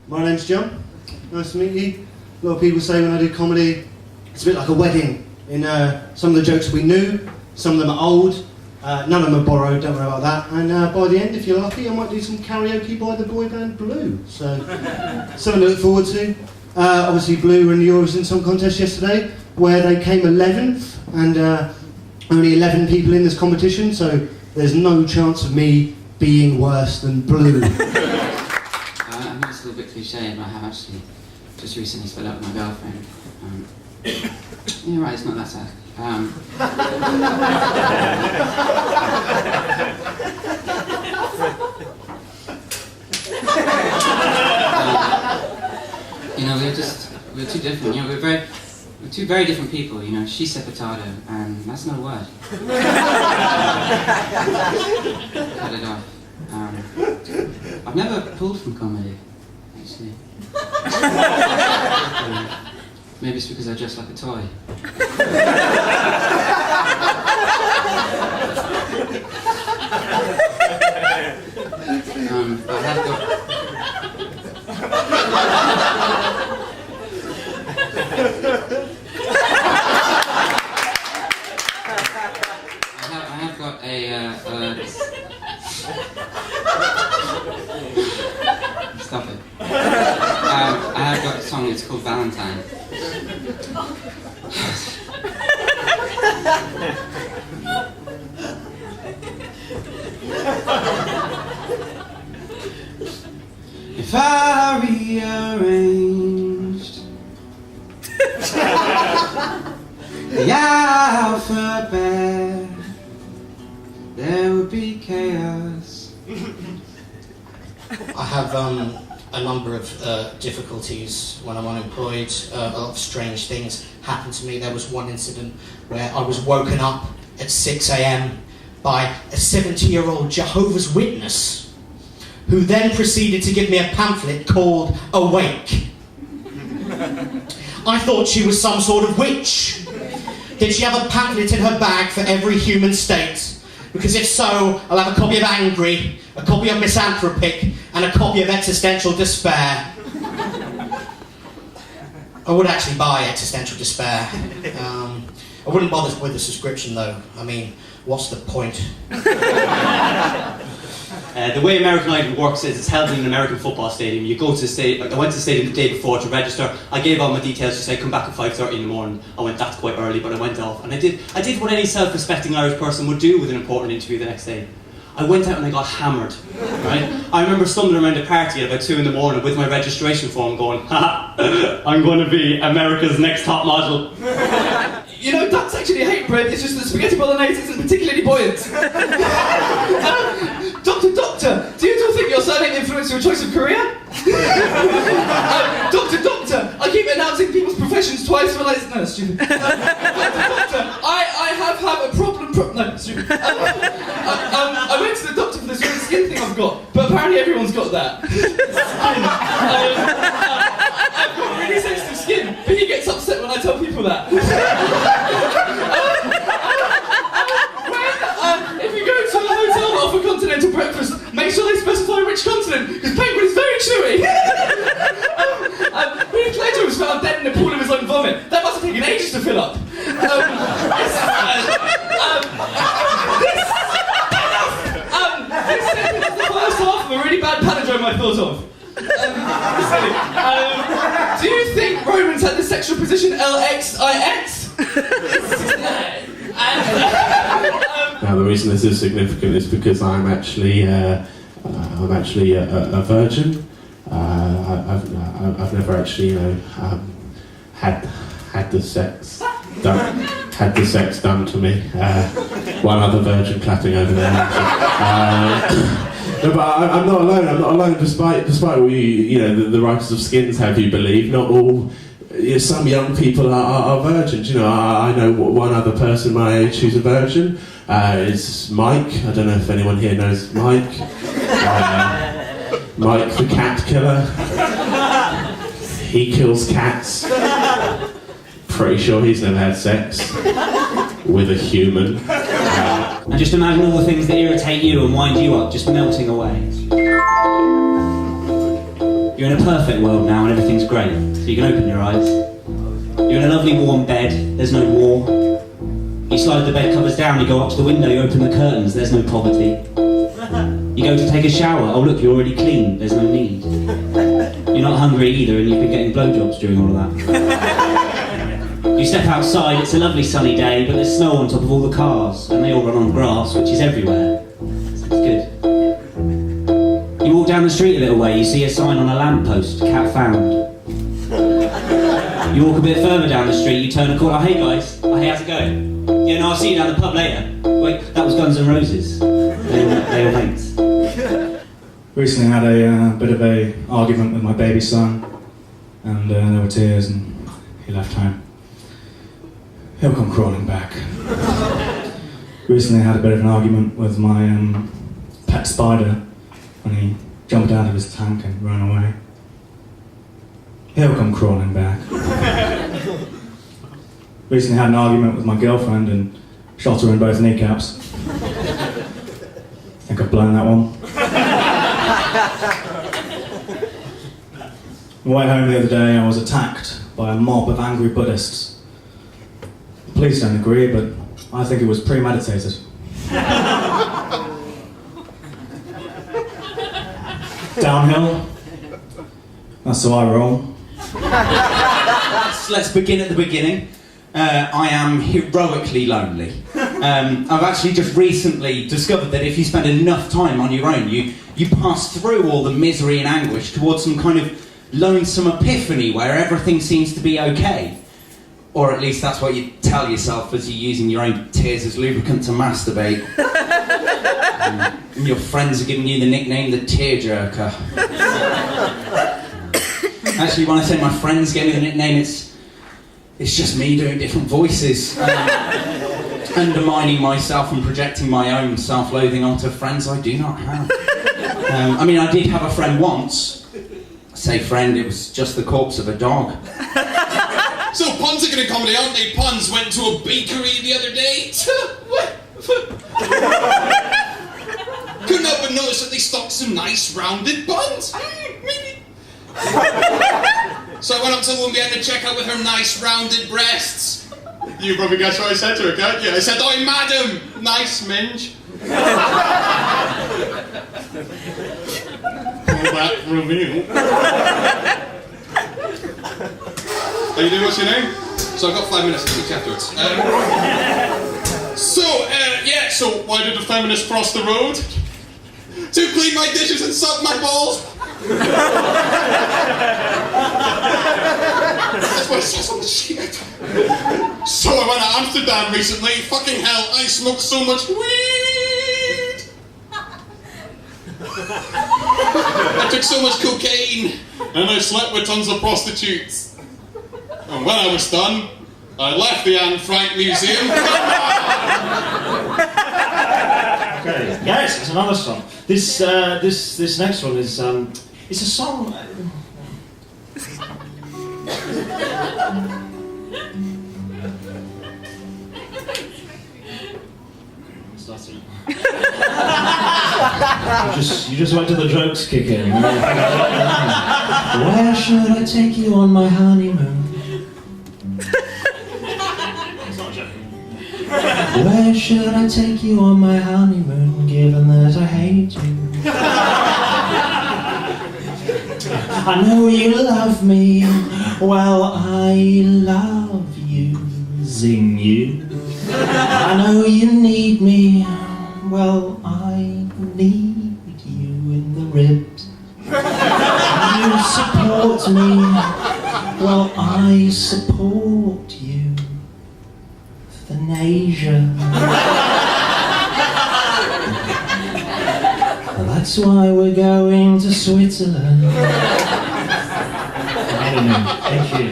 My name's John. Nice to meet you. A lot of people say when I do comedy, it's a bit like a wedding. In some of the jokes we knew, some of them are old, none of them are borrowed, don't worry about that. And by the end, if you're lucky, I might do some karaoke by the boy band Blue. So, something to look forward to. Obviously, Blue were in the Eurovision Song Contest yesterday, where they came 11th, and only 11 people in this competition, so there's no chance of me being worse than Blue. I know it's a little bit cliche, but I have actually just recently split up with my girlfriend. You're right, it's not that sad. You know, we're too different. You know, we're two very different people. You know, she said potato, and that's not a word. Cut it off. I've never pulled from comedy, actually. Maybe it's because I dress like a toy. But I have got... I have got a stop it. I have got a song, it's called Valentine. If I rearranged the alphabet, there would be chaos. I have a number of difficulties when I'm unemployed. A lot of strange things happen to me. There was one incident where I was woken up at 6 a.m. by a 70-year-old Jehovah's Witness, who then proceeded to give me a pamphlet called Awake. I thought she was some sort of witch. Did she have a pamphlet in her bag for every human state? Because if so, I'll have a copy of Angry, a copy of Misanthropic, and a copy of Existential Despair. I would actually buy Existential Despair. I wouldn't bother with the subscription though. I mean, what's the point? The way American Idol works is it's held in an American football stadium. You go to the stadium. I went to the stadium the day before to register. I gave all my details. She said, come back at 5:30 in the morning. I went, that's quite early, but I went off. And I did what any self-respecting Irish person would do with an important interview the next day. I went out and I got hammered, right? I remember stumbling around a party at about 2 in the morning with my registration form going, ha, I'm going to be America's next top model. You know, ducks actually hate bread, it's just that spaghetti bolognese isn't particularly buoyant. Doctor, do you still think your surname influenced your choice of career? Doctor, I keep announcing people's professions twice when I... No, stupid. Doctor, I have a problem... No, stupid. I went to the doctor for this weird skin thing I've got, but apparently everyone's got that. I've got really sensitive skin, but he gets upset when I tell people that. If you go to a hotel that offer continental breakfast, make sure they specify which continent, because penguin is very chewy. When Cledger was found dead in a pool of his own vomit, that must have taken ages to fill up. This sentence is the first half of a really bad palindrome I thought of. Do you think Romans had the sexual position LXIX? Now the reason this is significant is because I'm actually a virgin. I've never actually, had the sex done to me. One other virgin clapping over there. No, but I'm not alone. I'm not alone. Despite all the writers of Skins have you believe, not all. Some young people are virgins. You know, I know one other person my age who's a virgin. Is Mike. I don't know if anyone here knows Mike. Mike the cat killer. He kills cats. Pretty sure he's never had sex with a human. And just imagine all the things that irritate you and wind you up just melting away. You're in a perfect world now and everything's great, so you can open your eyes. You're in a lovely warm bed, there's no war. You slide the bed covers down, you go up to the window, you open the curtains, there's no poverty. You go to take a shower, oh look, you're already clean, there's no need. You're not hungry either and you've been getting blowjobs during all of that. You step outside, it's a lovely sunny day, but there's snow on top of all the cars, and they all run on grass, which is everywhere. It's good. You walk down the street a little way, you see a sign on a lamppost, cat found. You walk a bit further down the street, you turn a corner, oh, hey guys, oh, hey, how's it going? Yeah, no, I'll see you down the pub later. Wait, that was Guns N' Roses. They were mates. Recently had a bit of a argument with my baby son, and there were tears, and he left home. He'll come crawling back. Recently had a bit of an argument with my pet spider when he jumped out of his tank and ran away. He'll come crawling back. Recently had an argument with my girlfriend and shot her in both kneecaps. Think I've blown that one. On the way home the other day, I was attacked by a mob of angry Buddhists. The police don't agree, but I think it was premeditated. Downhill. That's how I roll. Let's begin at the beginning. I am heroically lonely. I've actually just recently discovered that if you spend enough time on your own, you pass through all the misery and anguish towards some kind of lonesome epiphany where everything seems to be okay. Or at least that's what you tell yourself as you're using your own tears as lubricant to masturbate. And your friends are giving you the nickname the tearjerker. Actually, when I say my friends gave me the nickname, it's just me doing different voices, undermining myself and projecting my own self-loathing onto friends I do not have. I mean, I did have a friend once. I say friend, it was just the corpse of a dog. So puns are gonna comedy, aren't they? Puns went to a bakery the other day. Couldn't help but notice that they stocked some nice rounded buns. So I went up to the woman behind the checkout with her nice rounded breasts. You probably guessed what I said to her, can't you? I said, "Oi, madam, nice minge." Pull that reveal. How you doing? What's your name? So I've got 5 minutes to speak afterwards. So why did the feminist cross the road? To clean my dishes and suck my balls. That's what it says on the sheet. So I went to Amsterdam recently. Fucking hell, I smoked so much weed. I took so much cocaine. And I slept with tons of prostitutes. And when I was done, I left the Anne Frank Museum. Okay. Yes, it's another song. This next one is it's a song. You just wait till the jokes kick in. Where should I take you on my honeymoon? It's not a joke. Where should I take you on my honeymoon, given that I hate you? I know you love me, well I love using you. I know you need me, well I need you in the ribs. You support me, well I support you. Euthanasia. That's why we're going to Switzerland. I don't know. Thank you.